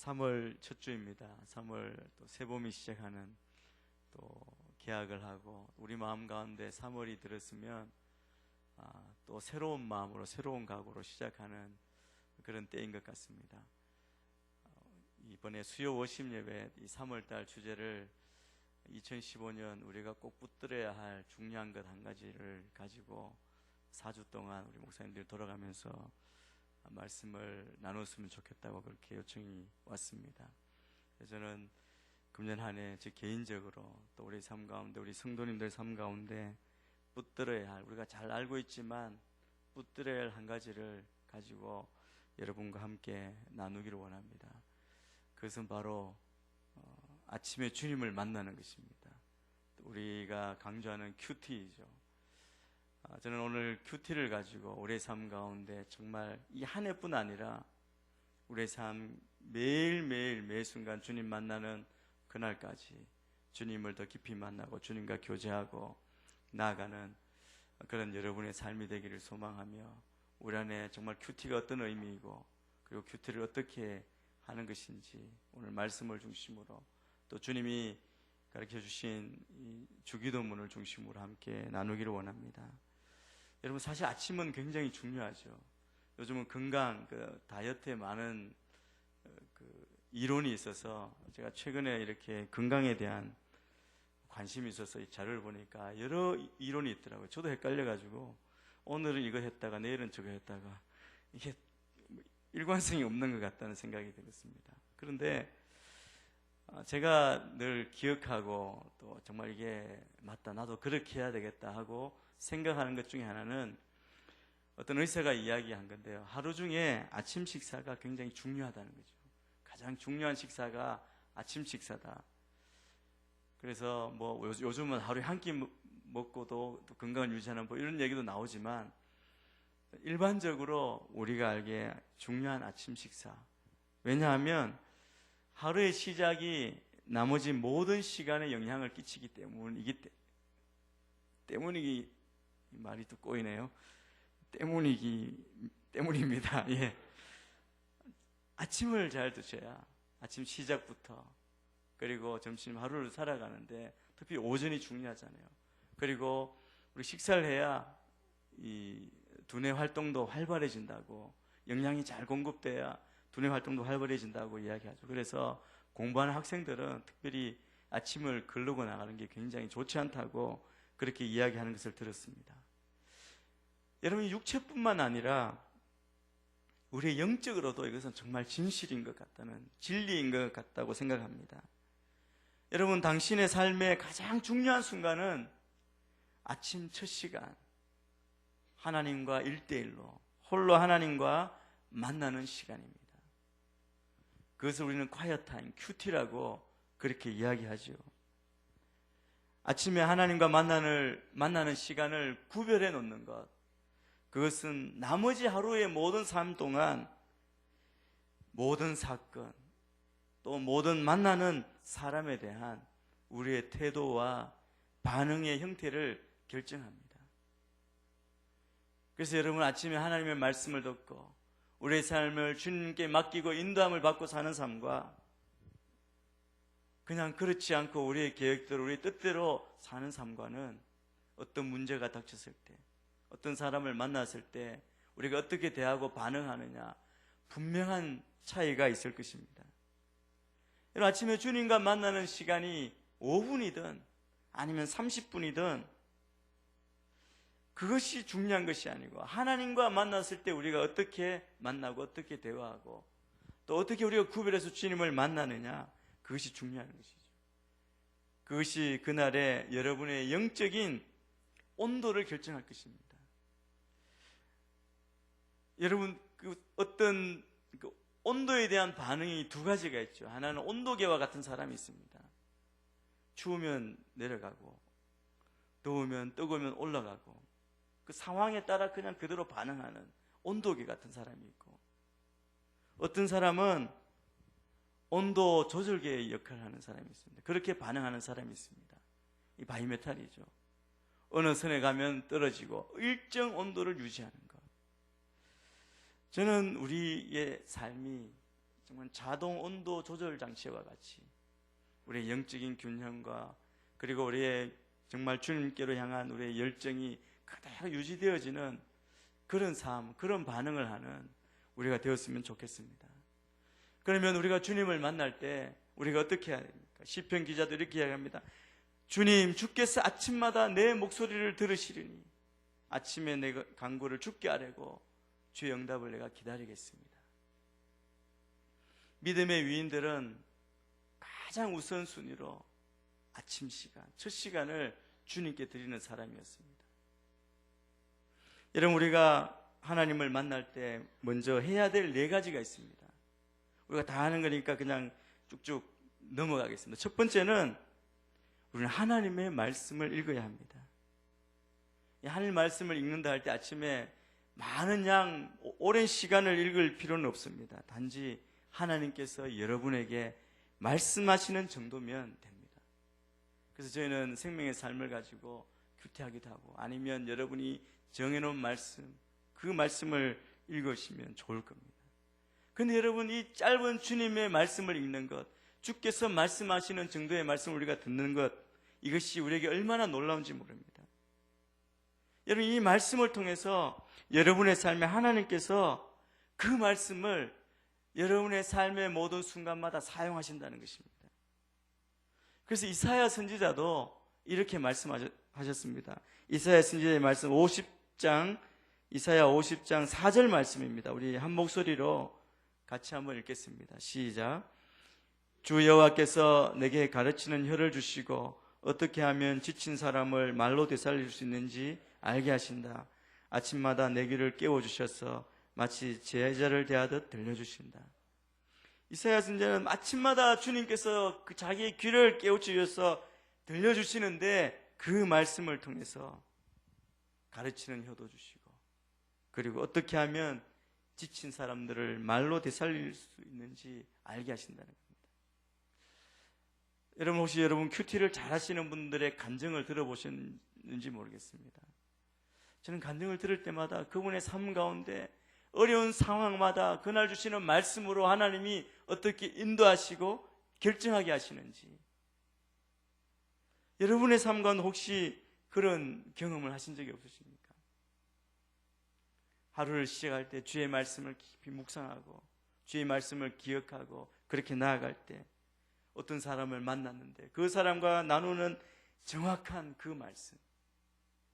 3월 첫 주입니다. 3월 또 새봄이 시작하는 또 개학을 하고 우리 마음 가운데 3월이 들었으면 또 새로운 마음으로 새로운 각오로 시작하는 그런 때인 것 같습니다. 이번에 수요 워십 예배 이 3월달 주제를 2015년 우리가 꼭 붙들어야 할 중요한 것 한 가지를 가지고 4주 동안 우리 목사님들 돌아가면서 말씀을 나눴으면 좋겠다고 그렇게 요청이 왔습니다. 그래서 저는 금년 한 해 제 개인적으로 또 우리 삶 가운데 우리 성도님들 삶 가운데 붙들어야 할, 우리가 잘 알고 있지만 붙들어야 할 한 가지를 가지고 여러분과 함께 나누기를 원합니다. 그것은 바로 아침에 주님을 만나는 것입니다. 우리가 강조하는 큐티이죠. 저는 오늘 큐티를 가지고 우리의 삶 가운데 정말 이 한 해뿐 아니라 우리의 삶 매일매일 매 순간 주님 만나는 그날까지 주님을 더 깊이 만나고 주님과 교제하고 나아가는 그런 여러분의 삶이 되기를 소망하며 우리 안에 정말 큐티가 어떤 의미이고 그리고 큐티를 어떻게 하는 것인지 오늘 말씀을 중심으로 또 주님이 가르쳐 주신 이 주기도문을 중심으로 함께 나누기를 원합니다. 여러분, 사실 아침은 굉장히 중요하죠. 요즘은 건강, 다이어트에 많은 이론이 있어서 제가 최근에 이렇게 건강에 대한 관심이 있어서 이 자료를 보니까 여러 이론이 있더라고요. 저도 헷갈려가지고 오늘은 이거 했다가 내일은 저거 했다가 이게 일관성이 없는 것 같다는 생각이 들었습니다. 그런데 제가 늘 기억하고 또 정말 이게 맞다, 나도 그렇게 해야 되겠다 하고 생각하는 것 중에 하나는 어떤 의사가 이야기한 건데요. 하루 중에 아침 식사가 굉장히 중요하다는 거죠. 가장 중요한 식사가 아침 식사다. 그래서 뭐 요즘은 하루에 한 끼 먹고도 또 건강을 유지하는 뭐 이런 얘기도 나오지만 일반적으로 우리가 알기에 중요한 아침 식사. 왜냐하면 하루의 시작이 나머지 모든 시간에 영향을 끼치기 때문이기 말이 또 꼬이네요. 때문입니다. 예. 아침을 잘 드셔야 아침 시작부터 그리고 점심 하루를 살아가는데 특히 오전이 중요하잖아요. 그리고 우리 식사를 해야 이 두뇌 활동도 활발해진다고, 영양이 잘 공급돼야 두뇌 활동도 활발해진다고 이야기하죠. 그래서 공부하는 학생들은 특별히 아침을 거르고 나가는 게 굉장히 좋지 않다고 그렇게 이야기하는 것을 들었습니다. 여러분, 육체뿐만 아니라 우리의 영적으로도 이것은 정말 진실인 것 같다는, 진리인 것 같다고 생각합니다. 여러분, 당신의 삶의 가장 중요한 순간은 아침 첫 시간, 하나님과 1대1로 홀로 하나님과 만나는 시간입니다. 그것을 우리는 quiet time, 큐티라고 그렇게 이야기하죠. 아침에 하나님과 만나는 시간을 구별해 놓는 것, 그것은 나머지 하루의 모든 삶 동안 모든 사건 또 모든 만나는 사람에 대한 우리의 태도와 반응의 형태를 결정합니다. 그래서 여러분, 아침에 하나님의 말씀을 듣고 우리의 삶을 주님께 맡기고 인도함을 받고 사는 삶과 그냥 그렇지 않고 우리의 계획대로 우리의 뜻대로 사는 삶과는 어떤 문제가 닥쳤을 때, 어떤 사람을 만났을 때 우리가 어떻게 대하고 반응하느냐, 분명한 차이가 있을 것입니다. 여러분, 아침에 주님과 만나는 시간이 5분이든 아니면 30분이든 그것이 중요한 것이 아니고, 하나님과 만났을 때 우리가 어떻게 만나고 어떻게 대화하고 또 어떻게 우리가 구별해서 주님을 만나느냐, 그것이 중요한 것이죠. 그것이 그날의 여러분의 영적인 온도를 결정할 것입니다. 여러분, 어떤 온도에 대한 반응이 두 가지가 있죠. 하나는 온도계와 같은 사람이 있습니다. 추우면 내려가고 더우면 뜨거우면 올라가고 그 상황에 따라 그냥 그대로 반응하는 온도계 같은 사람이 있고, 어떤 사람은 온도 조절계의 역할을 하는 사람이 있습니다. 그렇게 반응하는 사람이 있습니다. 이 바이메탈이죠. 어느 선에 가면 떨어지고 일정 온도를 유지하는 것. 저는 우리의 삶이 정말 자동 온도 조절 장치와 같이 우리의 영적인 균형과 그리고 우리의 정말 주님께로 향한 우리의 열정이 그대로 유지되어지는 그런 삶, 그런 반응을 하는 우리가 되었으면 좋겠습니다. 그러면 우리가 주님을 만날 때 우리가 어떻게 해야 됩니까? 시편 기자도 이렇게 이야기합니다. 주님, 주께서 아침마다 내 목소리를 들으시리니 아침에 내 간구를 주께 아뢰고 주의 응답을 내가 기다리겠습니다. 믿음의 위인들은 가장 우선순위로 아침 시간, 첫 시간을 주님께 드리는 사람이었습니다. 여러분, 우리가 하나님을 만날 때 먼저 해야 될 4가지가 있습니다. 우리가 다 하는 거니까 그냥 쭉쭉 넘어가겠습니다. 첫 번째는 우리는 하나님의 말씀을 읽어야 합니다. 하나님 말씀을 읽는다 할 때 아침에 많은 양 오랜 시간을 읽을 필요는 없습니다. 단지 하나님께서 여러분에게 말씀하시는 정도면 됩니다. 그래서 저희는 생명의 삶을 가지고 큐티하기도 하고 아니면 여러분이 정해놓은 말씀, 그 말씀을 읽으시면 좋을 겁니다. 근데 여러분, 이 짧은 주님의 말씀을 읽는 것, 주께서 말씀하시는 정도의 말씀을 우리가 듣는 것, 이것이 우리에게 얼마나 놀라운지 모릅니다. 여러분, 이 말씀을 통해서 여러분의 삶에 하나님께서 그 말씀을 여러분의 삶의 모든 순간마다 사용하신다는 것입니다. 그래서 이사야 선지자도 이렇게 말씀하셨습니다. 이사야 선지자의 말씀 이사야 50장 4절 말씀입니다. 우리 한 목소리로 같이 한번 읽겠습니다. 시작. 주 여호와께서 내게 가르치는 혀를 주시고 어떻게 하면 지친 사람을 말로 되살릴 수 있는지 알게 하신다. 아침마다 내 귀를 깨워주셔서 마치 제자를 대하듯 들려주신다. 이사야 선지자는 아침마다 주님께서 그 자기의 귀를 깨우치셔서 들려주시는데 그 말씀을 통해서 가르치는 혀도 주시고 그리고 어떻게 하면 지친 사람들을 말로 되살릴 수 있는지 알게 하신다는 겁니다. 여러분, 혹시 여러분 큐티를 잘 하시는 분들의 간증을 들어보셨는지 모르겠습니다. 저는 간증을 들을 때마다 그분의 삶 가운데 어려운 상황마다 그날 주시는 말씀으로 하나님이 어떻게 인도하시고 결정하게 하시는지, 여러분의 삶 가운데 혹시 그런 경험을 하신 적이 없으십니까? 하루를 시작할 때 주의 말씀을 깊이 묵상하고 주의 말씀을 기억하고 그렇게 나아갈 때 어떤 사람을 만났는데 그 사람과 나누는 정확한 그 말씀,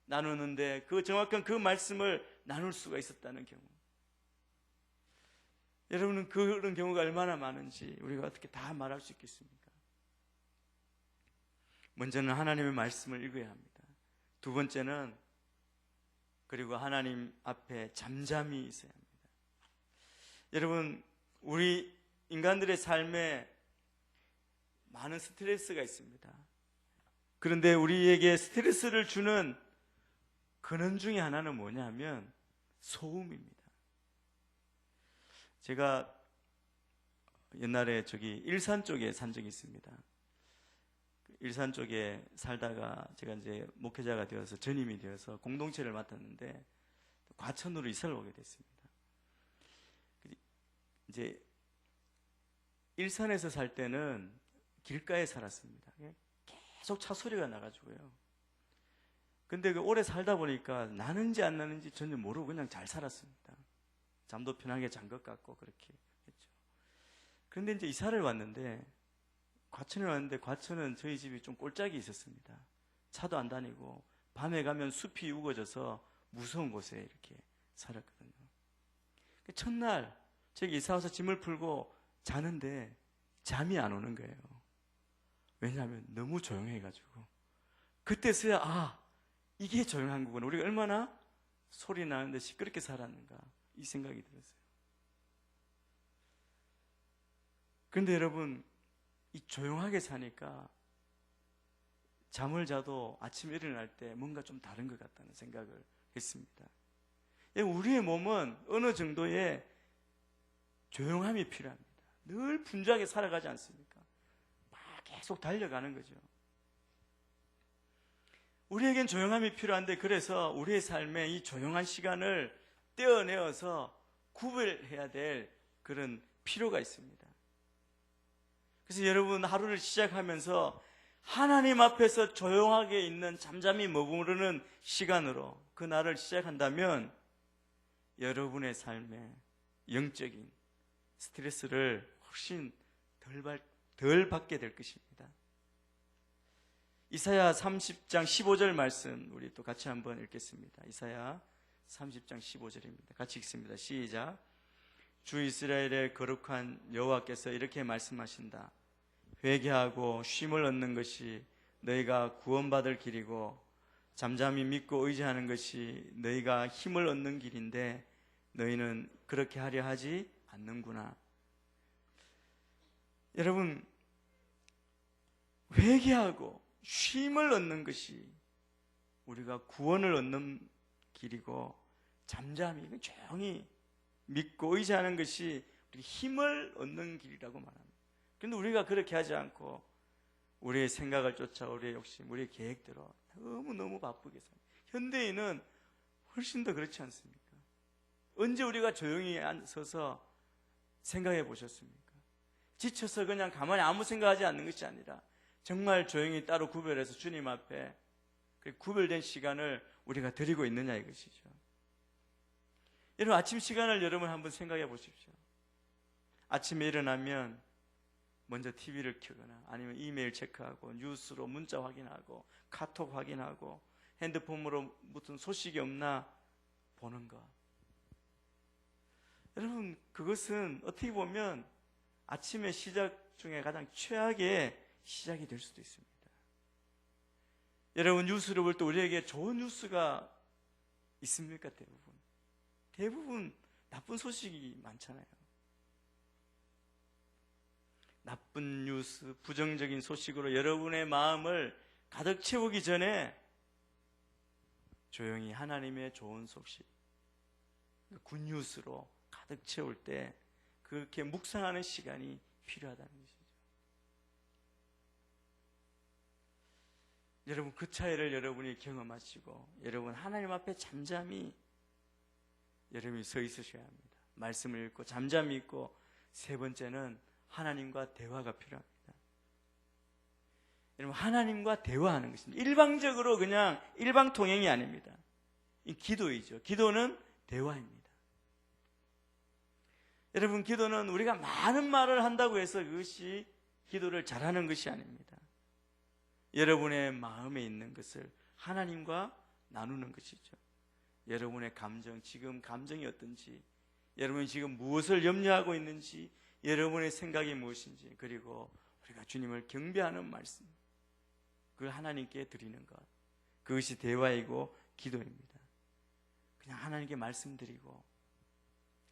나누는데 그 정확한 그 말씀을 나눌 수가 있었다는 경우, 여러분은 그런 경우가 얼마나 많은지 우리가 어떻게 다 말할 수 있겠습니까? 먼저는 하나님의 말씀을 읽어야 합니다. 두 번째는 그리고 하나님 앞에 잠잠히 있어야 합니다. 여러분, 우리 인간들의 삶에 많은 스트레스가 있습니다. 그런데 우리에게 스트레스를 주는 근원 중에 하나는 뭐냐면 소음입니다. 제가 옛날에 일산 쪽에 산 적이 있습니다. 일산 쪽에 살다가 제가 이제 목회자가 되어서 전임이 되어서 공동체를 맡았는데 과천으로 이사를 오게 됐습니다. 이제 일산에서 살 때는 길가에 살았습니다. 계속 차 소리가 나가지고요. 근데 오래 살다 보니까 나는지 안 나는지 전혀 모르고 그냥 잘 살았습니다. 잠도 편하게 잔 것 같고 그렇게 했죠. 그런데 이제 이사를 왔는데 과천에 왔는데 과천은 저희 집이 좀 꼴짝이 있었습니다. 차도 안 다니고 밤에 가면 숲이 우거져서 무서운 곳에 이렇게 살았거든요. 첫날 저기 이사 와서 짐을 풀고 자는데 잠이 안 오는 거예요. 왜냐하면 너무 조용해가지고 그때서야 이게 조용한 거구나. 우리가 얼마나 소리 나는데 시끄럽게 살았는가 이 생각이 들었어요. 그런데 여러분, 이 조용하게 사니까 잠을 자도 아침에 일어날 때 뭔가 좀 다른 것 같다는 생각을 했습니다. 우리의 몸은 어느 정도의 조용함이 필요합니다. 늘 분주하게 살아가지 않습니까? 막 계속 달려가는 거죠. 우리에겐 조용함이 필요한데 그래서 우리의 삶에 이 조용한 시간을 떼어내어서 구별해야 될 그런 필요가 있습니다. 그래서 여러분 하루를 시작하면서 하나님 앞에서 조용하게 있는 잠잠히 머무르는 시간으로 그 날을 시작한다면 여러분의 삶에 영적인 스트레스를 훨씬 덜 받게 될 것입니다. 이사야 30장 15절 말씀 우리 또 같이 한번 읽겠습니다. 이사야 30장 15절입니다. 같이 읽습니다. 시작. 주 이스라엘의 거룩한 여호와께서 이렇게 말씀하신다. 회개하고 쉼을 얻는 것이 너희가 구원받을 길이고 잠잠히 믿고 의지하는 것이 너희가 힘을 얻는 길인데 너희는 그렇게 하려 하지 않는구나. 여러분, 회개하고 쉼을 얻는 것이 우리가 구원을 얻는 길이고 잠잠히 조용히 믿고 의지하는 것이 힘을 얻는 길이라고 말합니다. 그런데 우리가 그렇게 하지 않고 우리의 생각을 쫓아 우리의 욕심, 우리의 계획대로 너무너무 바쁘게 삽니다. 현대인은 훨씬 더 그렇지 않습니까? 언제 우리가 조용히 서서 생각해 보셨습니까? 지쳐서 그냥 가만히 아무 생각하지 않는 것이 아니라 정말 조용히 따로 구별해서 주님 앞에 구별된 시간을 우리가 드리고 있느냐 이것이죠. 여러분 아침 시간을 여러분 한번 생각해 보십시오. 아침에 일어나면 먼저 TV를 켜거나 아니면 이메일 체크하고 뉴스로 문자 확인하고 카톡 확인하고 핸드폰으로 무슨 소식이 없나 보는 것. 여러분 그것은 어떻게 보면 아침의 시작 중에 가장 최악의 시작이 될 수도 있습니다. 여러분 뉴스를 볼 때 우리에게 좋은 뉴스가 있습니까? 대부분 나쁜 소식이 많잖아요. 나쁜 뉴스, 부정적인 소식으로 여러분의 마음을 가득 채우기 전에 조용히 하나님의 좋은 소식, 굿뉴스로 가득 채울 때 그렇게 묵상하는 시간이 필요하다는 것이죠. 여러분 그 차이를 여러분이 경험하시고 여러분 하나님 앞에 잠잠히 여러분이 서 있으셔야 합니다. 말씀을 읽고 잠잠히 있고 세 번째는 하나님과 대화가 필요합니다. 여러분 하나님과 대화하는 것입니다. 일방적으로 그냥 일방통행이 아닙니다. 이 기도이죠. 기도는 대화입니다. 여러분 기도는 우리가 많은 말을 한다고 해서 그것이 기도를 잘하는 것이 아닙니다. 여러분의 마음에 있는 것을 하나님과 나누는 것이죠. 여러분의 감정, 지금 감정이 어떤지, 여러분이 지금 무엇을 염려하고 있는지, 여러분의 생각이 무엇인지, 그리고 우리가 주님을 경배하는 말씀, 그걸 하나님께 드리는 것, 그것이 대화이고 기도입니다. 그냥 하나님께 말씀드리고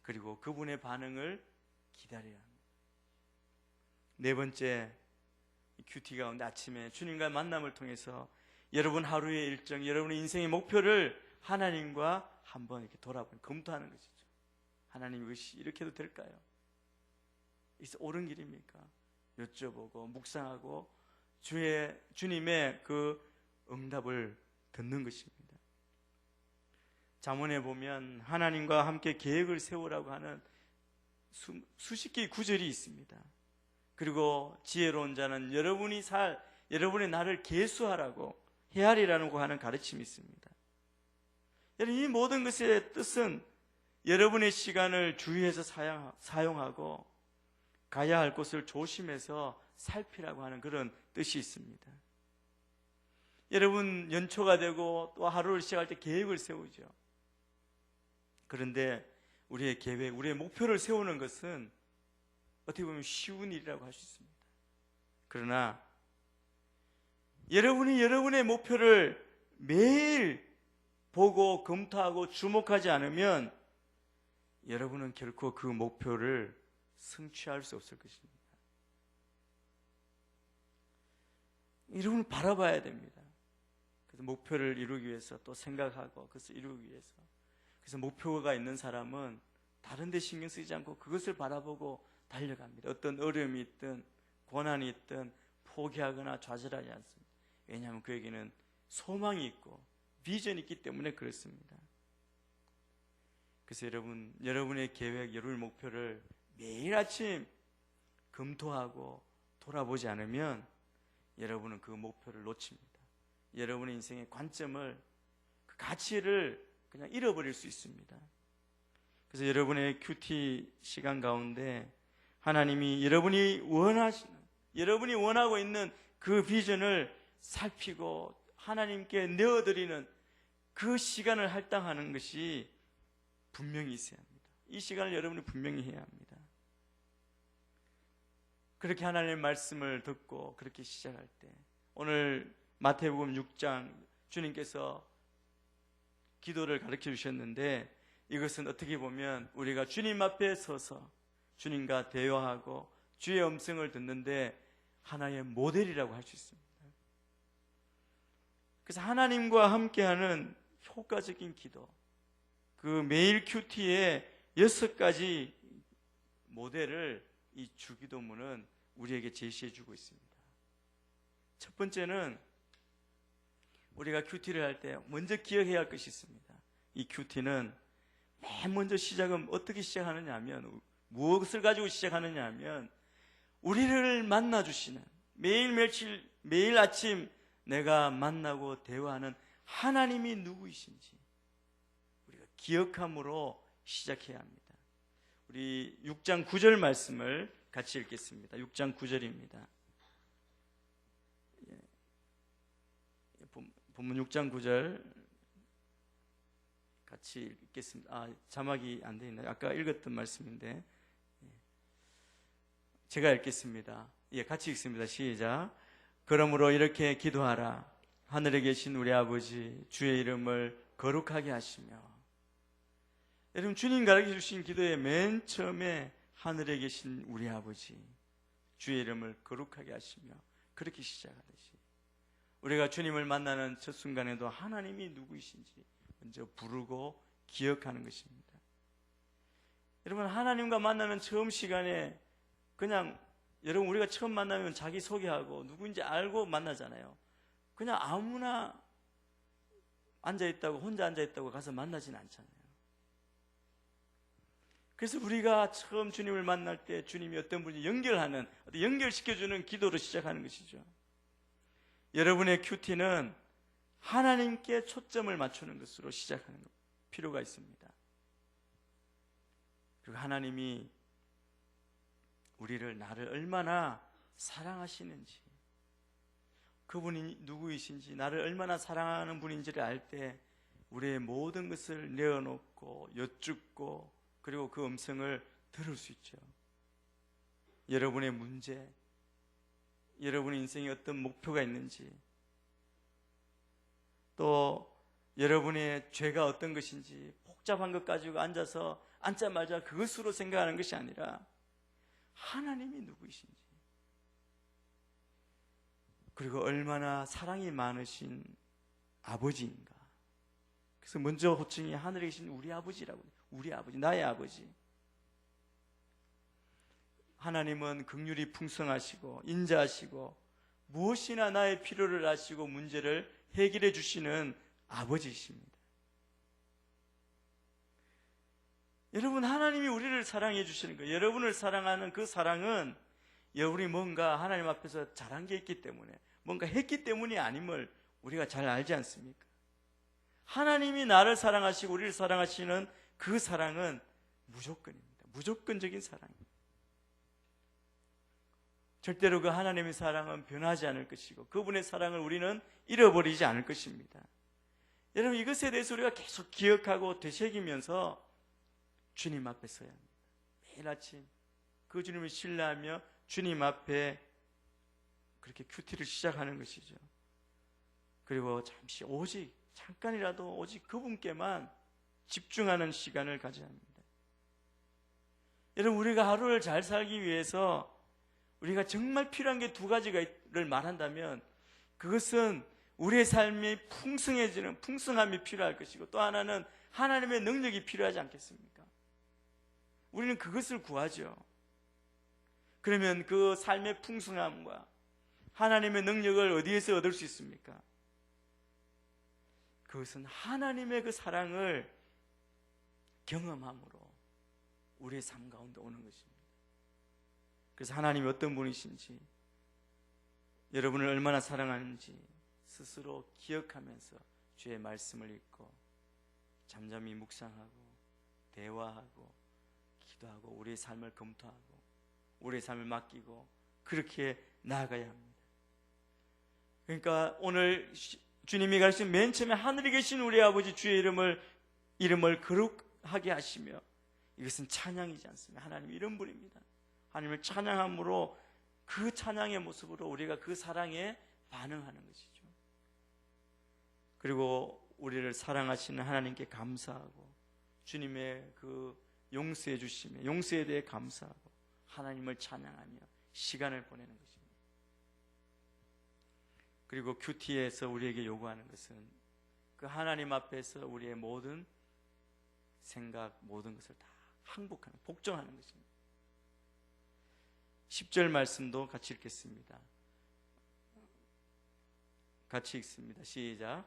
그리고 그분의 반응을 기다려야 합니다. 네 번째, 큐티 가운데 아침에 주님과의 만남을 통해서 여러분 하루의 일정, 여러분의 인생의 목표를 하나님과 한번 이렇게 돌아보는, 검토하는 것이죠. 하나님 이것이 이렇게 해도 될까요? 이것이 옳은 길입니까? 여쭤보고 묵상하고 주님의 그 응답을 듣는 것입니다. 잠언에 보면 하나님과 함께 계획을 세우라고 하는 수십 개의 구절이 있습니다. 그리고 지혜로운 자는 여러분의 날을 계수하라고 헤아리라고 하는 가르침이 있습니다. 여러분 이 모든 것의 뜻은 여러분의 시간을 주의해서 사용하고 가야 할 곳을 조심해서 살피라고 하는 그런 뜻이 있습니다. 여러분 연초가 되고 또 하루를 시작할 때 계획을 세우죠. 그런데 우리의 계획, 우리의 목표를 세우는 것은 어떻게 보면 쉬운 일이라고 할 수 있습니다. 그러나 여러분이 여러분의 목표를 매일 보고 검토하고 주목하지 않으면 여러분은 결코 그 목표를 성취할 수 없을 것입니다. 여러분을 바라봐야 됩니다. 그래서 목표를 이루기 위해서 또 생각하고 그것을 이루기 위해서, 그래서 목표가 있는 사람은 다른 데 신경 쓰지 않고 그것을 바라보고 달려갑니다. 어떤 어려움이 있든 고난이 있든 포기하거나 좌절하지 않습니다. 왜냐하면 그에게는 소망이 있고 비전이 있기 때문에 그렇습니다. 그래서 여러분의 계획, 여러분의 목표를 매일 아침 검토하고 돌아보지 않으면 여러분은 그 목표를 놓칩니다. 여러분의 인생의 관점을, 그 가치를 그냥 잃어버릴 수 있습니다. 그래서 여러분의 큐티 시간 가운데 하나님이 여러분이 원하고 있는 그 비전을 살피고 하나님께 내어드리는 그 시간을 할당하는 것이 분명히 있어야 합니다. 이 시간을 여러분이 분명히 해야 합니다. 그렇게 하나님의 말씀을 듣고 그렇게 시작할 때, 오늘 마태복음 6장 주님께서 기도를 가르쳐 주셨는데, 이것은 어떻게 보면 우리가 주님 앞에 서서 주님과 대화하고 주의 음성을 듣는데 하나의 모델이라고 할 수 있습니다. 그래서 하나님과 함께하는 효과적인 기도, 그 매일 큐티의 6가지 모델을 이 주기도문은 우리에게 제시해 주고 있습니다. 첫 번째는 우리가 큐티를 할 때 먼저 기억해야 할 것이 있습니다. 이 큐티는 맨 먼저 시작은 어떻게 시작하느냐 하면, 무엇을 가지고 시작하느냐 하면, 우리를 만나주시는, 매일 아침 내가 만나고 대화하는 하나님이 누구이신지 우리가 기억함으로 시작해야 합니다. 우리 6장 9절 말씀을 같이 읽겠습니다. 6장 9절입니다. 본문 6장 9절 같이 읽겠습니다. 자막이 안 돼 있나요? 아까 읽었던 말씀인데 제가 읽겠습니다. 같이 읽습니다. 시작. 그러므로 이렇게 기도하라. 하늘에 계신 우리 아버지, 주의 이름을 거룩하게 하시며. 여러분, 주님 가르쳐 주신 기도의 맨 처음에 하늘에 계신 우리 아버지, 주의 이름을 거룩하게 하시며, 그렇게 시작하듯이 우리가 주님을 만나는 첫 순간에도 하나님이 누구이신지 먼저 부르고 기억하는 것입니다. 여러분, 하나님과 만나는 처음 시간에 그냥, 여러분, 우리가 처음 만나면 자기 소개하고 누구인지 알고 만나잖아요. 그냥 아무나 혼자 앉아있다고 가서 만나진 않잖아요. 그래서 우리가 처음 주님을 만날 때 주님이 어떤 분이 연결시켜주는 기도로 시작하는 것이죠. 여러분의 큐티는 하나님께 초점을 맞추는 것으로 시작하는 필요가 있습니다. 그리고 하나님이 나를 얼마나 사랑하시는지, 그분이 누구이신지, 나를 얼마나 사랑하는 분인지를 알 때 우리의 모든 것을 내어놓고 여쭙고, 그리고 그 음성을 들을 수 있죠. 여러분의 문제, 여러분의 인생에 어떤 목표가 있는지, 또 여러분의 죄가 어떤 것인지, 복잡한 것 가지고 앉자마자 그것으로 생각하는 것이 아니라 하나님이 누구이신지, 그리고 얼마나 사랑이 많으신 아버지인가. 그래서 먼저 호칭이 하늘에 계신 우리 아버지라고. 우리 아버지, 나의 아버지. 하나님은 긍휼이 풍성하시고 인자하시고 무엇이나 나의 필요를 아시고 문제를 해결해 주시는 아버지이십니다. 여러분, 하나님이 우리를 사랑해 주시는 거예요. 여러분을 사랑하는 그 사랑은 여러분이 뭔가 하나님 앞에서 잘한 게 있기 때문에, 뭔가 했기 때문이 아님을 우리가 잘 알지 않습니까? 하나님이 나를 사랑하시고 우리를 사랑하시는 그 사랑은 무조건입니다. 무조건적인 사랑입니다. 절대로 그 하나님의 사랑은 변하지 않을 것이고, 그분의 사랑을 우리는 잃어버리지 않을 것입니다. 여러분, 이것에 대해서 우리가 계속 기억하고 되새기면서 주님 앞에 서야 합니다. 매일 아침 그 주님을 신뢰하며 주님 앞에 그렇게 큐티를 시작하는 것이죠. 그리고 잠시 잠깐이라도 오직 그분께만 집중하는 시간을 가져야 합니다. 여러분, 우리가 하루를 잘 살기 위해서 우리가 정말 필요한 게 2가지를 말한다면, 그것은 우리의 삶이 풍성함이 필요할 것이고, 또 하나는 하나님의 능력이 필요하지 않겠습니까? 우리는 그것을 구하죠. 그러면 그 삶의 풍성함과 하나님의 능력을 어디에서 얻을 수 있습니까? 그것은 하나님의 그 사랑을 경험함으로 우리의 삶 가운데 오는 것입니다. 그래서 하나님이 어떤 분이신지, 여러분을 얼마나 사랑하는지 스스로 기억하면서 주의 말씀을 읽고 잠잠히 묵상하고 대화하고 기도하고 우리의 삶을 검토하고 우리의 삶을 맡기고 그렇게 나아가야 합니다. 그러니까 오늘 주님이 가르친 맨 처음에 하늘에 계신 우리 아버지 주의 이름을 거룩하게 하시며, 이것은 찬양이지 않습니까? 하나님 이런 분입니다. 하나님을 찬양함으로 그 찬양의 모습으로 우리가 그 사랑에 반응하는 것이죠. 그리고 우리를 사랑하시는 하나님께 감사하고 주님의 그 용서해 주시며 용서에 대해 감사하고 하나님을 찬양하며 시간을 보내는 것입니다. 그리고 큐티에서 우리에게 요구하는 것은 그 하나님 앞에서 우리의 모든 생각, 모든 것을 다 항복하는, 복종하는 것입니다. 10절 말씀도 같이 읽겠습니다. 같이 읽습니다. 시작.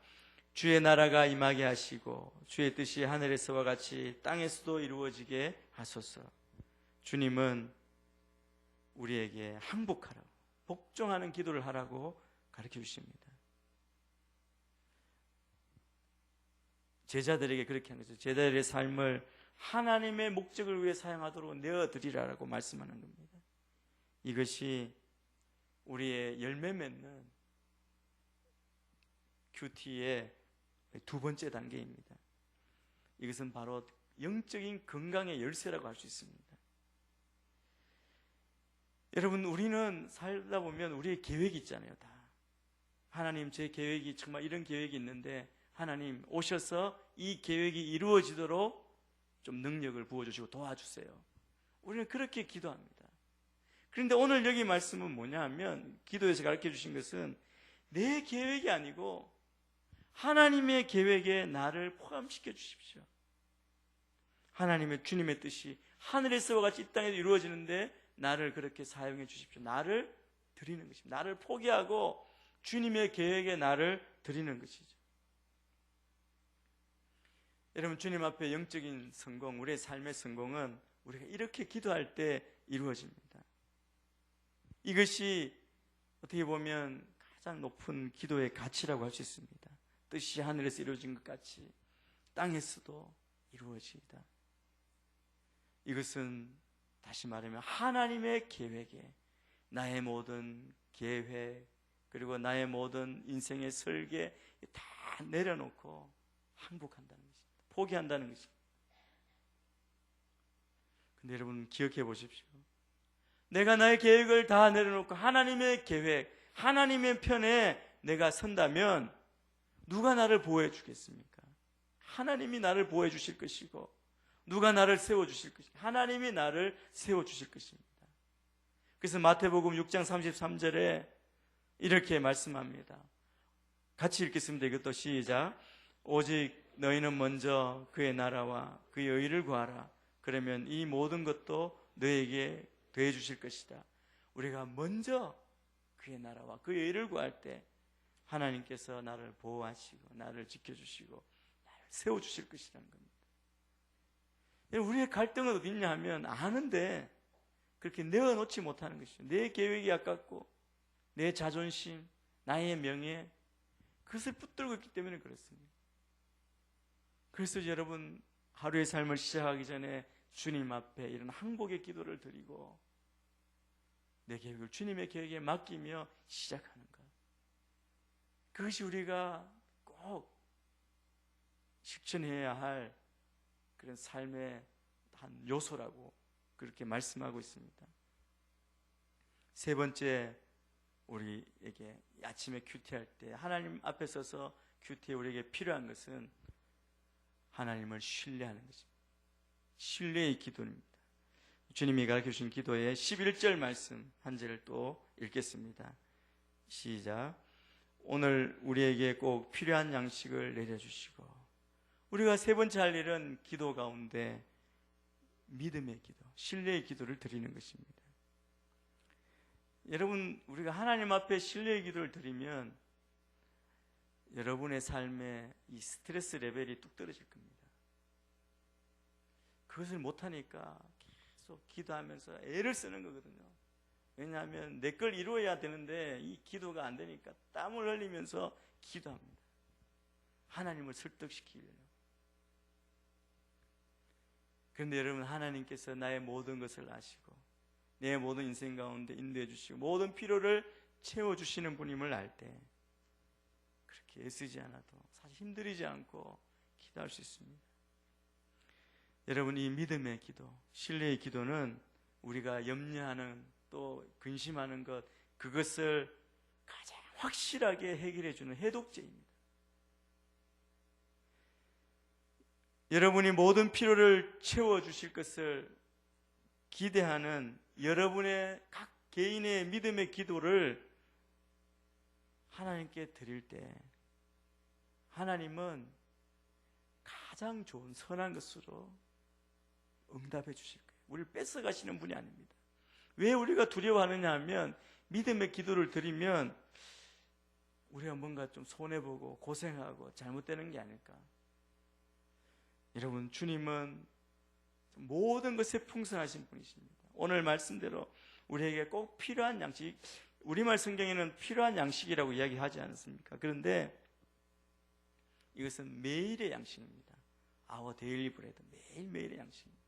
주의 나라가 임하게 하시고 주의 뜻이 하늘에서와 같이 땅에서도 이루어지게 하소서. 주님은 우리에게 항복하라고, 복종하는 기도를 하라고 가르쳐 주십니다. 제자들에게 그렇게 하는 거죠. 제자들의 삶을 하나님의 목적을 위해 사용하도록 내어드리라고 말씀하는 겁니다. 이것이 우리의 열매 맺는 큐티의 두 번째 단계입니다. 이것은 바로 영적인 건강의 열쇠라고 할 수 있습니다. 여러분, 우리는 살다 보면 우리의 계획이 있잖아요. 다 하나님, 제 계획이 정말 이런 계획이 있는데 하나님 오셔서 이 계획이 이루어지도록 좀 능력을 부어주시고 도와주세요. 우리는 그렇게 기도합니다. 그런데 오늘 여기 말씀은 뭐냐 하면, 기도에서 가르쳐 주신 것은 내 계획이 아니고 하나님의 계획에 나를 포함시켜 주십시오. 하나님의, 주님의 뜻이 하늘에서와 같이 이 땅에도 이루어지는데 나를 그렇게 사용해 주십시오. 나를 드리는 것입니다. 나를 포기하고 주님의 계획에 나를 드리는 것이죠. 여러분, 주님 앞에 영적인 성공, 우리의 삶의 성공은 우리가 이렇게 기도할 때 이루어집니다. 이것이 어떻게 보면 가장 높은 기도의 가치라고 할 수 있습니다. 뜻이 하늘에서 이루어진 것 같이 땅에서도 이루어지이다. 이것은 다시 말하면 하나님의 계획에 나의 모든 계획, 그리고 나의 모든 인생의 설계 다 내려놓고 항복한다는 것입니다. 포기한다는 것입니다. 근데 여러분, 기억해 보십시오. 내가 나의 계획을 다 내려놓고 하나님의 계획, 하나님의 편에 내가 선다면 누가 나를 보호해 주겠습니까? 하나님이 나를 보호해 주실 것이고, 누가 나를 세워 주실 것입니까? 하나님이 나를 세워 주실 것입니다. 그래서 마태복음 6장 33절에 이렇게 말씀합니다. 같이 읽겠습니다. 이것도 시작. 오직 너희는 먼저 그의 나라와 그의 의를 구하라. 그러면 이 모든 것도 너에게 더해 주실 것이다. 우리가 먼저 그의 나라와 그의 의를 구할 때 하나님께서 나를 보호하시고 나를 지켜주시고 나를 세워주실 것이라는 겁니다. 우리의 갈등은 어디 있냐 하면 아는데 그렇게 내어놓지 못하는 것이죠. 내 계획이 아깝고 내 자존심, 나의 명예, 그것을 붙들고 있기 때문에 그렇습니다. 그래서 여러분, 하루의 삶을 시작하기 전에 주님 앞에 이런 항복의 기도를 드리고 내 계획을 주님의 계획에 맡기며 시작하는 것, 그것이 우리가 꼭 실천해야 할 그런 삶의 한 요소라고 그렇게 말씀하고 있습니다. 세 번째, 우리에게 아침에 큐티할 때 하나님 앞에 서서 큐티에 우리에게 필요한 것은 하나님을 신뢰하는 것입니다. 신뢰의 기도입니다. 주님이 가르쳐 주신 기도의 11절 말씀 한 절을 또 읽겠습니다. 시작. 오늘 우리에게 꼭 필요한 양식을 내려주시고. 우리가 세 번째 할 일은 기도 가운데 믿음의 기도, 신뢰의 기도를 드리는 것입니다. 여러분, 우리가 하나님 앞에 신뢰의 기도를 드리면 여러분의 삶에 이 스트레스 레벨이 뚝 떨어질 겁니다. 그것을 못하니까 계속 기도하면서 애를 쓰는 거거든요. 왜냐하면 내 걸 이루어야 되는데 이 기도가 안 되니까 땀을 흘리면서 기도합니다. 하나님을 설득시키려고. 그런데 여러분, 하나님께서 나의 모든 것을 아시고 내 모든 인생 가운데 인도해 주시고 모든 필요를 채워주시는 분임을 알 때 그렇게 애쓰지 않아도 사실 힘들이지 않고 기도할 수 있습니다. 여러분, 이 믿음의 기도, 신뢰의 기도는 우리가 염려하는 또 근심하는 것, 그것을 가장 확실하게 해결해 주는 해독제입니다. 여러분이 모든 필요를 채워주실 것을 기대하는 여러분의 각 개인의 믿음의 기도를 하나님께 드릴 때 하나님은 가장 좋은 선한 것으로 응답해 주실 거예요. 우리를 뺏어가시는 분이 아닙니다. 왜 우리가 두려워하느냐 하면 믿음의 기도를 드리면 우리가 뭔가 좀 손해보고 고생하고 잘못되는 게 아닐까. 여러분, 주님은 모든 것에 풍성하신 분이십니다. 오늘 말씀대로 우리에게 꼭 필요한 양식, 우리말 성경에는 필요한 양식이라고 이야기하지 않습니까? 그런데 이것은 매일의 양식입니다. Our daily bread, 매일매일의 양식입니다.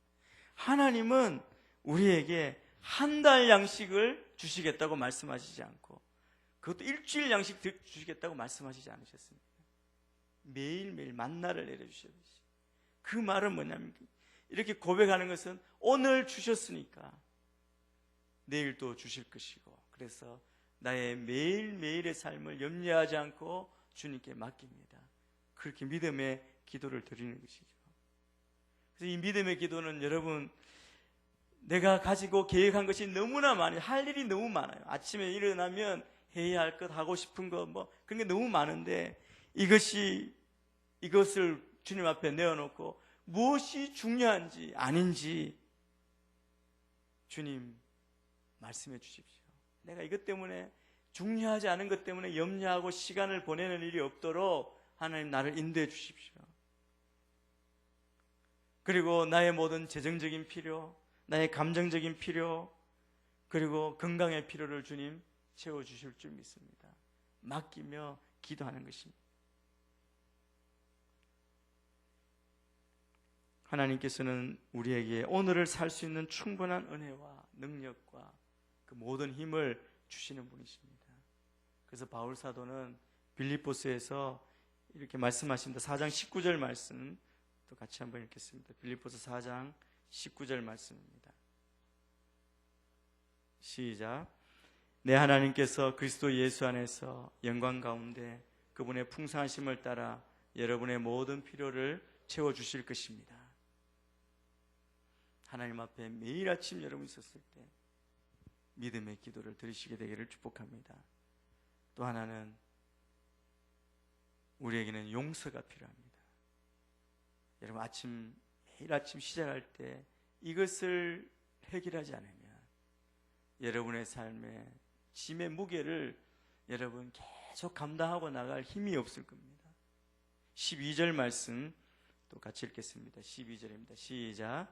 하나님은 우리에게 한 달 양식을 주시겠다고 말씀하시지 않고 그것도 일주일 양식 주시겠다고 말씀하시지 않으셨습니까? 매일매일 만나를 내려주셔야 되지. 그 말은 뭐냐면 이렇게 고백하는 것은 오늘 주셨으니까 내일 또 주실 것이고, 그래서 나의 매일매일의 삶을 염려하지 않고 주님께 맡깁니다. 그렇게 믿음의 기도를 드리는 것이죠. 그래서 이 믿음의 기도는 여러분, 내가 가지고 계획한 것이 너무나 많아요. 할 일이 너무 많아요. 아침에 일어나면 해야 할 것, 하고 싶은 것, 그런 게 너무 많은데 이것을 주님 앞에 내어놓고 무엇이 중요한지 아닌지 주님 말씀해 주십시오. 내가 이것 때문에, 중요하지 않은 것 때문에 염려하고 시간을 보내는 일이 없도록 하나님 나를 인도해 주십시오. 그리고 나의 모든 재정적인 필요, 나의 감정적인 필요, 그리고 건강의 필요를 주님 채워주실 줄 믿습니다. 맡기며 기도하는 것입니다. 하나님께서는 우리에게 오늘을 살 수 있는 충분한 은혜와 능력과 그 모든 힘을 주시는 분이십니다. 그래서 바울 사도는 빌립보서에서 이렇게 말씀하십니다. 4장 19절 말씀 또 같이 한번 읽겠습니다. 빌립보서 4장 19절 말씀입니다. 시작. 내 하나님께서 그리스도 예수 안에서 영광 가운데 그분의 풍성하심을 따라 여러분의 모든 필요를 채워주실 것입니다. 하나님 앞에 매일 아침 여러분 있었을 때 믿음의 기도를 드리시게 되기를 축복합니다. 또 하나는 우리에게는 용서가 필요합니다. 여러분, 매일 아침 시작할 때 이것을 해결하지 않으면 여러분의 삶에 짐의 무게를 여러분 계속 감당하고 나갈 힘이 없을 겁니다. 12절 말씀 또 같이 읽겠습니다. 12절입니다. 시작.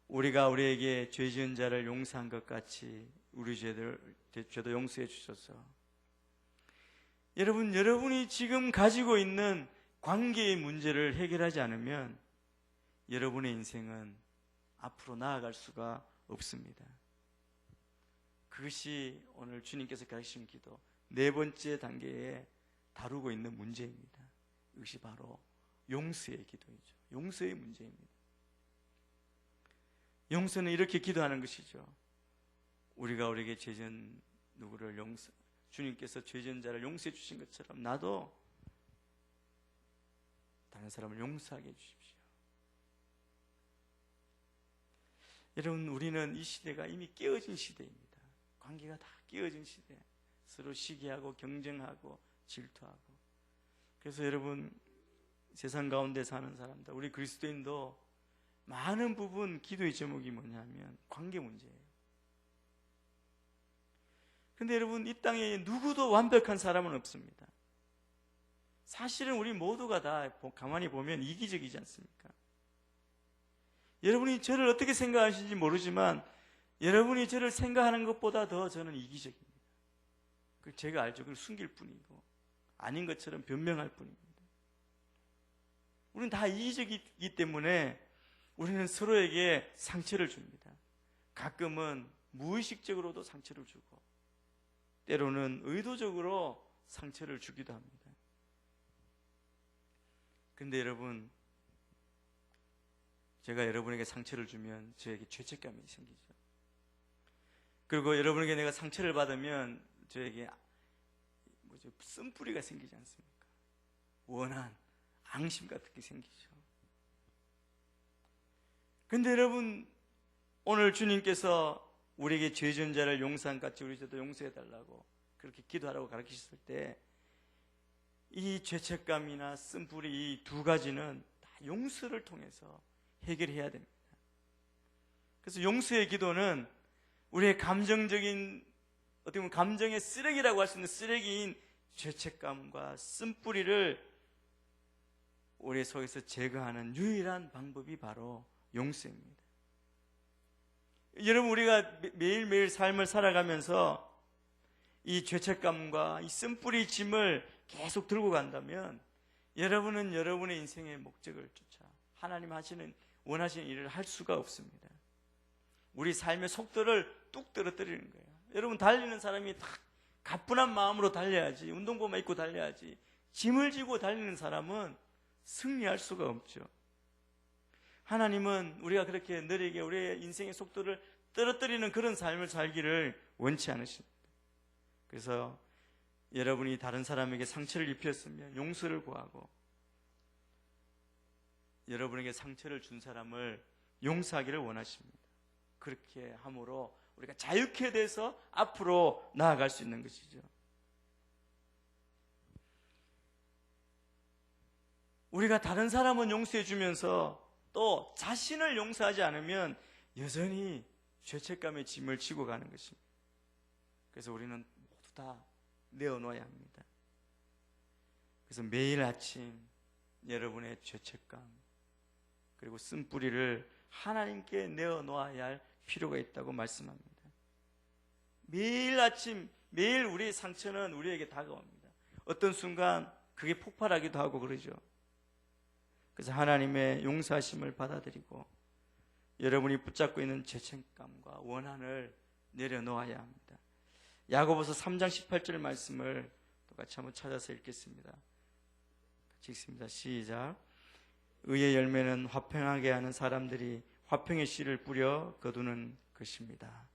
우리가 우리에게 죄 지은 자를 용서한 것 같이 우리 죄도 용서해 주소서. 여러분이 지금 가지고 있는 관계의 문제를 해결하지 않으면 여러분의 인생은 앞으로 나아갈 수가 없습니다. 그것이 오늘 주님께서 가르치신 기도 네 번째 단계에 다루고 있는 문제입니다. 이것이 바로 용서의 기도이죠. 용서의 문제입니다. 용서는 이렇게 기도하는 것이죠. 우리가 우리에게 죄진 누구를 주님께서 죄진 자를 용서해 주신 것처럼 나도 다른 사람을 용서하게 해주십시오. 여러분, 우리는 이 시대가 이미 깨어진 시대입니다. 관계가 다 깨어진 시대. 서로 시기하고 경쟁하고 질투하고. 그래서 여러분, 세상 가운데 사는 사람들, 우리 그리스도인도 많은 부분 기도의 제목이 뭐냐면 관계 문제예요. 근데 여러분, 이 땅에 누구도 완벽한 사람은 없습니다. 사실은 우리 모두가 다 가만히 보면 이기적이지 않습니까? 여러분이 저를 어떻게 생각하시는지 모르지만 여러분이 저를 생각하는 것보다 더 저는 이기적입니다. 제가 알죠. 그걸 숨길 뿐이고 아닌 것처럼 변명할 뿐입니다. 우리는 다 이기적이기 때문에 우리는 서로에게 상처를 줍니다. 가끔은 무의식적으로도 상처를 주고 때로는 의도적으로 상처를 주기도 합니다. 그런데 여러분, 제가 여러분에게 상처를 주면 저에게 죄책감이 생기죠. 그리고 여러분에게 내가 상처를 받으면 저에게 쓴뿌리가 생기지 않습니까? 원한, 앙심 같은 게 생기죠. 그런데 여러분, 오늘 주님께서 우리에게 죄 지은 자를 용서한같이 우리 죄도 용서해달라고 그렇게 기도하라고 가르치셨을 때 이 죄책감이나 쓴뿌리 이 두 가지는 다 용서를 통해서 해결해야 됩니다. 그래서 용서의 기도는 우리의 감정적인, 어떻게 보면 감정의 쓰레기라고 할 수 있는 쓰레기인 죄책감과 쓴뿌리를 우리 속에서 제거하는 유일한 방법이 바로 용서입니다. 여러분, 우리가 매일매일 삶을 살아가면서 이 죄책감과 이 쓴뿌리 짐을 계속 들고 간다면 여러분은 여러분의 인생의 목적을 쫓아 하나님 원하시는 일을 할 수가 없습니다. 우리 삶의 속도를 뚝 떨어뜨리는 거예요. 여러분, 달리는 사람이 다 가뿐한 마음으로 달려야지, 운동복만 입고 달려야지, 짐을 지고 달리는 사람은 승리할 수가 없죠. 하나님은 우리가 그렇게 느리게 우리의 인생의 속도를 떨어뜨리는 그런 삶을 살기를 원치 않으십니다. 그래서 여러분이 다른 사람에게 상처를 입혔으면 용서를 구하고 여러분에게 상처를 준 사람을 용서하기를 원하십니다. 그렇게 함으로 우리가 자유케 돼서 앞으로 나아갈 수 있는 것이죠. 우리가 다른 사람은 용서해 주면서 또 자신을 용서하지 않으면 여전히 죄책감의 짐을 지고 가는 것입니다. 그래서 우리는 모두 다 내어놓아야 합니다. 그래서 매일 아침 여러분의 죄책감 그리고 쓴뿌리를 하나님께 내어놓아야 할 필요가 있다고 말씀합니다. 매일 아침, 매일 우리의 상처는 우리에게 다가옵니다. 어떤 순간 그게 폭발하기도 하고 그러죠. 그래서 하나님의 용서하심을 받아들이고 여러분이 붙잡고 있는 죄책감과 원한을 내려놓아야 합니다. 야고보서 3장 18절 말씀을 똑같이 한번 찾아서 읽겠습니다. 같이 읽습니다. 시작. 의의 열매는 화평하게 하는 사람들이 화평의 씨를 뿌려 거두는 것입니다.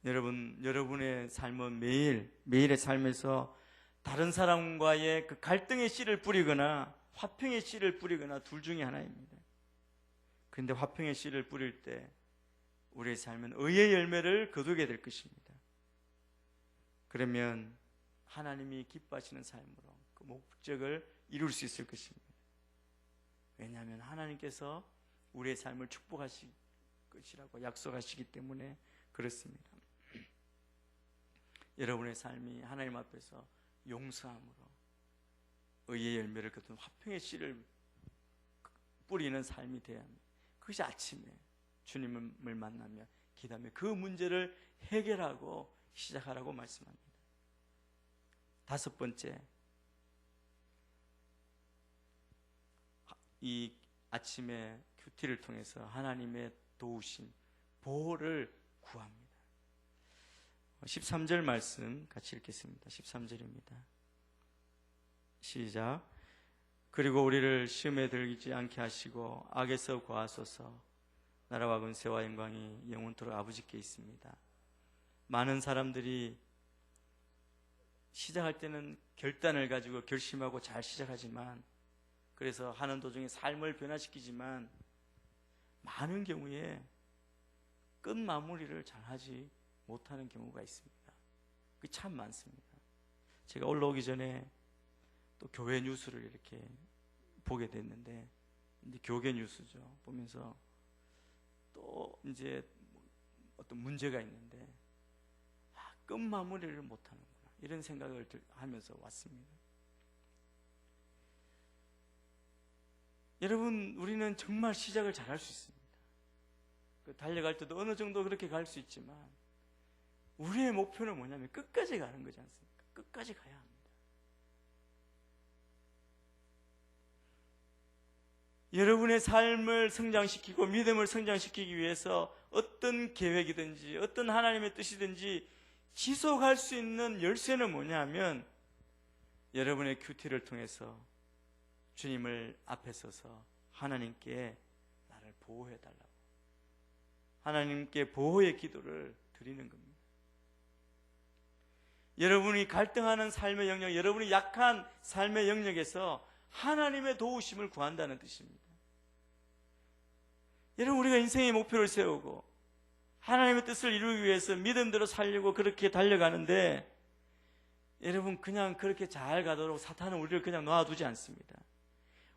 여러분의 삶은 매일의 삶에서 다른 사람과의 그 갈등의 씨를 뿌리거나 화평의 씨를 뿌리거나 둘 중에 하나입니다. 그런데 화평의 씨를 뿌릴 때 우리의 삶은 의의 열매를 거두게 될 것입니다. 그러면 하나님이 기뻐하시는 삶으로 그 목적을 이룰 수 있을 것입니다. 왜냐하면 하나님께서 우리의 삶을 축복하실 것이라고 약속하시기 때문에 그렇습니다. 여러분의 삶이 하나님 앞에서 용서함으로 의의 열매를 거둔 화평의 씨를 뿌리는 삶이 되어야 합니다. 그것이 아침에 주님을 만나며 기도하며 그 문제를 해결하고 시작하라고 말씀합니다. 다섯 번째, 이 아침에 큐티를 통해서 하나님의 도우심, 보호를 구합니다. 13절 말씀 같이 읽겠습니다. 13절입니다. 시작. 그리고 우리를 시험에 들지 않게 하시고 악에서 구하소서. 나라와 권세와 영광이 영원토록 아버지께 있습니다. 많은 사람들이 시작할 때는 결단을 가지고 결심하고 잘 시작하지만, 그래서 하는 도중에 삶을 변화시키지만 많은 경우에 끝 마무리를 잘하지 못하는 경우가 있습니다. 그게 참 많습니다. 제가 올라오기 전에 또 교회 뉴스를 이렇게 보게 됐는데, 이제 교계 뉴스죠. 보면서 또 이제 어떤 문제가 있는데 끝 마무리를 못하는구나, 이런 생각을 하면서 왔습니다. 여러분, 우리는 정말 시작을 잘할 수 있습니다. 달려갈 때도 어느 정도 그렇게 갈 수 있지만 우리의 목표는 뭐냐면 끝까지 가는 거지 않습니까? 끝까지 가야 합니다. 여러분의 삶을 성장시키고 믿음을 성장시키기 위해서 어떤 계획이든지 어떤 하나님의 뜻이든지 지속할 수 있는 열쇠는 뭐냐면 여러분의 큐티를 통해서 주님을 앞에 서서 하나님께 나를 보호해달라고, 하나님께 보호의 기도를 드리는 겁니다. 여러분이 갈등하는 삶의 영역, 여러분이 약한 삶의 영역에서 하나님의 도우심을 구한다는 뜻입니다. 여러분, 우리가 인생의 목표를 세우고 하나님의 뜻을 이루기 위해서 믿음대로 살려고 그렇게 달려가는데, 여러분, 그냥 그렇게 잘 가도록 사탄은 우리를 그냥 놔두지 않습니다.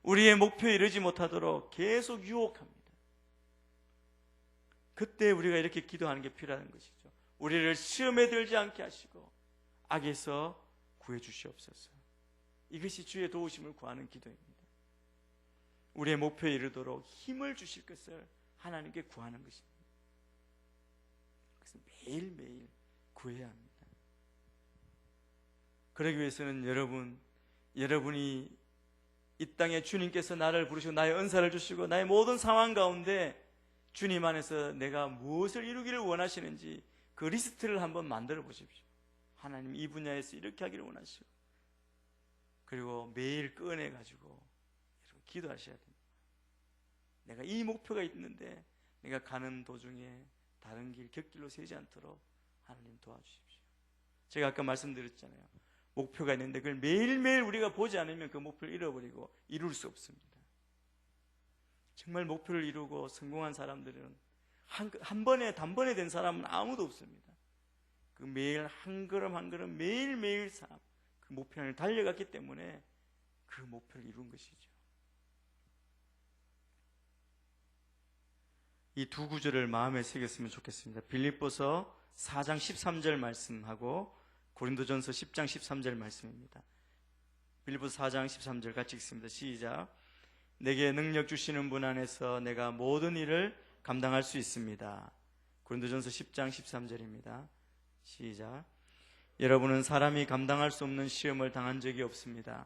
우리의 목표에 이르지 못하도록 계속 유혹합니다. 그때 우리가 이렇게 기도하는 게 필요한 것이죠. 우리를 시험에 들지 않게 하시고 악에서 구해 주시옵소서. 이것이 주의 도우심을 구하는 기도입니다. 우리의 목표에 이르도록 힘을 주실 것을 하나님께 구하는 것입니다. 그래서 매일매일 구해야 합니다. 그러기 위해서는 여러분이 이 땅에 주님께서 나를 부르시고 나의 은사를 주시고 나의 모든 상황 가운데 주님 안에서 내가 무엇을 이루기를 원하시는지 그 리스트를 한번 만들어 보십시오. 하나님 이 분야에서 이렇게 하기를 원하시고, 그리고 매일 꺼내가지고 기도하셔야 됩니다. 내가 이 목표가 있는데 내가 가는 도중에 다른 길, 곁길로 새지 않도록 하나님 도와주십시오. 제가 아까 말씀드렸잖아요. 목표가 있는데 그걸 매일매일 우리가 보지 않으면 그 목표를 잃어버리고 이룰 수 없습니다. 정말 목표를 이루고 성공한 사람들은 한 번에 단번에 된 사람은 아무도 없습니다. 그 매일 한 걸음 한 걸음 매일매일 그 목표를 달려갔기 때문에 그 목표를 이룬 것이죠. 이 두 구절을 마음에 새겼으면 좋겠습니다. 빌립보서 4장 13절 말씀하고 고린도전서 10장 13절 말씀입니다. 빌립보서 4장 13절 같이 읽습니다. 시작. 내게 능력 주시는 분 안에서 내가 모든 일을 감당할 수 있습니다. 고린도전서 10장 13절입니다. 시작. 여러분은 사람이 감당할 수 없는 시험을 당한 적이 없습니다.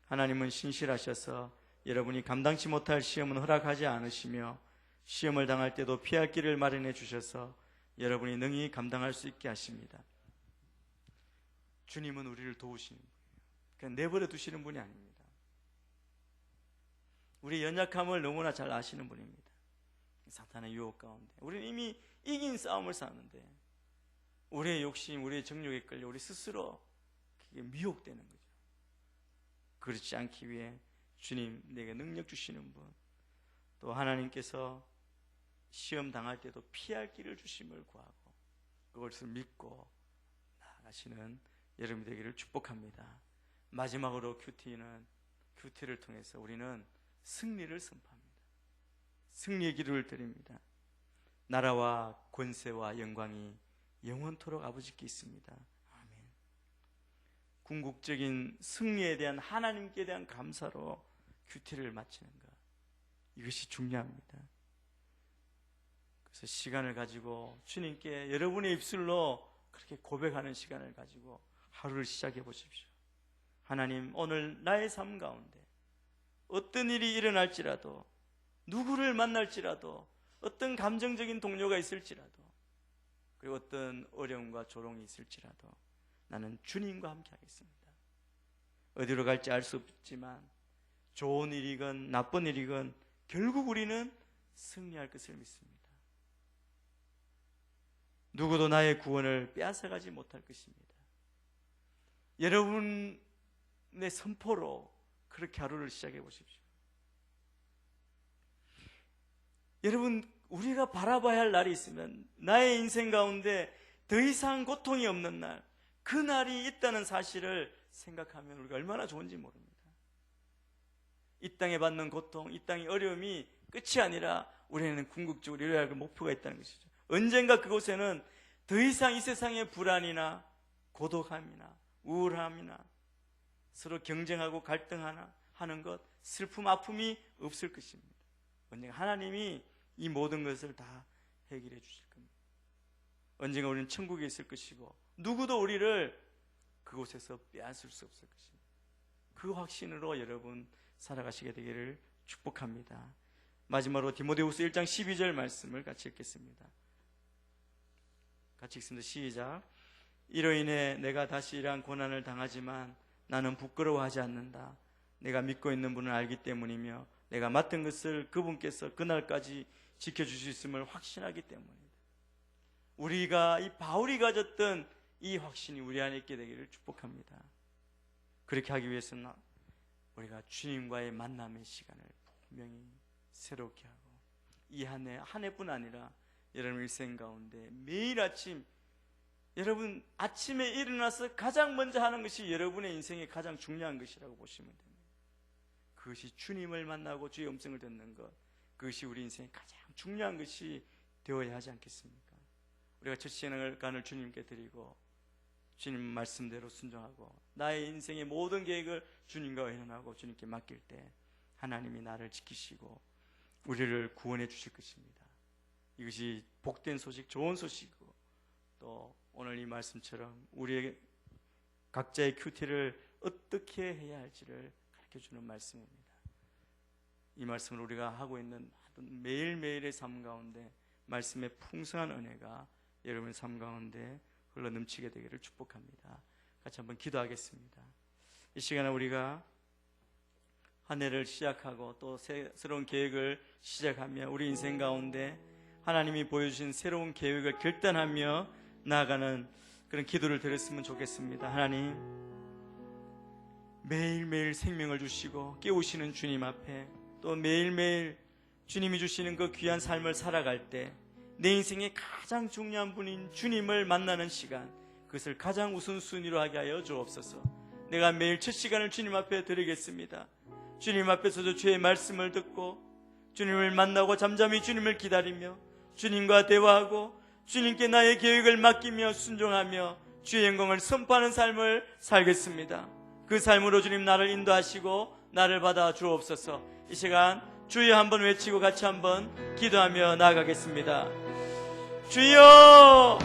하나님은 신실하셔서 여러분이 감당치 못할 시험은 허락하지 않으시며 시험을 당할 때도 피할 길을 마련해 주셔서 여러분이 능히 감당할 수 있게 하십니다. 주님은 우리를 도우시는 거예요. 그냥 내버려 두시는 분이 아닙니다. 우리의 연약함을 너무나 잘 아시는 분입니다. 사탄의 유혹 가운데 우리는 이미 이긴 싸움을 싸우는데 우리의 욕심, 우리의 정욕에 끌려 우리 스스로 그게 미혹되는 거죠. 그렇지 않기 위해 주님, 내게 능력 주시는 분, 또 하나님께서 시험 당할 때도 피할 길을 주심을 구하고 그것을 믿고 나아가시는 여러분이 되기를 축복합니다. 마지막으로 큐티를 통해서 우리는 승리를 선포합니다. 승리의 기도를 드립니다. 나라와 권세와 영광이 영원토록 아버지께 있습니다. 아멘. 궁극적인 승리에 대한 하나님께 대한 감사로 큐티를 마치는 것, 이것이 중요합니다. 그래서 시간을 가지고 주님께 여러분의 입술로 그렇게 고백하는 시간을 가지고 하루를 시작해 보십시오. 하나님, 오늘 나의 삶 가운데 어떤 일이 일어날지라도, 누구를 만날지라도, 어떤 감정적인 동료가 있을지라도, 그리고 어떤 어려움과 조롱이 있을지라도 나는 주님과 함께 하겠습니다. 어디로 갈지 알 수 없지만 좋은 일이건 나쁜 일이건 결국 우리는 승리할 것을 믿습니다. 누구도 나의 구원을 빼앗아가지 못할 것입니다. 여러분의 선포로 그렇게 하루를 시작해 보십시오. 여러분, 우리가 바라봐야 할 날이 있으면 나의 인생 가운데 더 이상 고통이 없는 날, 그 날이 있다는 사실을 생각하면 우리가 얼마나 좋은지 모릅니다. 이 땅에 받는 고통, 이 땅의 어려움이 끝이 아니라 우리는 궁극적으로 이뤄야 할 목표가 있다는 것이죠. 언젠가 그곳에는 더 이상 이 세상의 불안이나 고독함이나 우울함이나 서로 경쟁하고 갈등하는 것, 슬픔, 아픔이 없을 것입니다. 언젠가 하나님이 이 모든 것을 다 해결해 주실 겁니다. 언젠가 우리는 천국에 있을 것이고 누구도 우리를 그곳에서 빼앗을 수 없을 것입니다. 그 확신으로 여러분 살아가시게 되기를 축복합니다. 마지막으로 디모데후서 1장 12절 말씀을 같이 읽겠습니다. 같이 읽습니다. 시작. 이로 인해 내가 다시 이러한 고난을 당하지만 나는 부끄러워하지 않는다. 내가 믿고 있는 분을 알기 때문이며 내가 맡은 것을 그분께서 그날까지 지켜줄 수 있음을 확신하기 때문이다. 우리가 이 바울이 가졌던 이 확신이 우리 안에 있게 되기를 축복합니다. 그렇게 하기 위해서는 우리가 주님과의 만남의 시간을 분명히 새롭게 하고 이 한 해뿐 아니라 여러분 일생 가운데 매일 아침 여러분 아침에 일어나서 가장 먼저 하는 것이 여러분의 인생의 가장 중요한 것이라고 보시면 됩니다. 그것이 주님을 만나고 주의 음성을 듣는 것, 그것이 우리 인생의 가장 중요한 것이 되어야 하지 않겠습니까? 우리가 첫 시간을 주님께 드리고 주님 말씀대로 순종하고 나의 인생의 모든 계획을 주님과 의논하고 주님께 맡길 때 하나님이 나를 지키시고 우리를 구원해 주실 것입니다. 이것이 복된 소식, 좋은 소식이고 또 오늘 이 말씀처럼 우리의 각자의 큐티를 어떻게 해야 할지를 가르쳐주는 말씀입니다. 이 말씀을 우리가 하고 있는 매일매일의 삶 가운데 말씀의 풍성한 은혜가 여러분의 삶 가운데 흘러 넘치게 되기를 축복합니다. 같이 한번 기도하겠습니다. 이 시간에 우리가 한 해를 시작하고 또 새로운 계획을 시작하며 우리 인생 가운데 하나님이 보여주신 새로운 계획을 결단하며 나아가는 그런 기도를 드렸으면 좋겠습니다. 하나님, 매일매일 생명을 주시고 깨우시는 주님 앞에 또 매일매일 주님이 주시는 그 귀한 삶을 살아갈 때 내 인생의 가장 중요한 분인 주님을 만나는 시간, 그것을 가장 우선순위로 하게 하여 주옵소서. 내가 매일 첫 시간을 주님 앞에 드리겠습니다. 주님 앞에서도 주의 말씀을 듣고 주님을 만나고 잠잠히 주님을 기다리며 주님과 대화하고 주님께 나의 계획을 맡기며 순종하며 주의 영광을 선포하는 삶을 살겠습니다. 그 삶으로 주님 나를 인도하시고 나를 받아 주옵소서. 이 시간 주여 한번 외치고 같이 한번 기도하며 나아가겠습니다. 주여!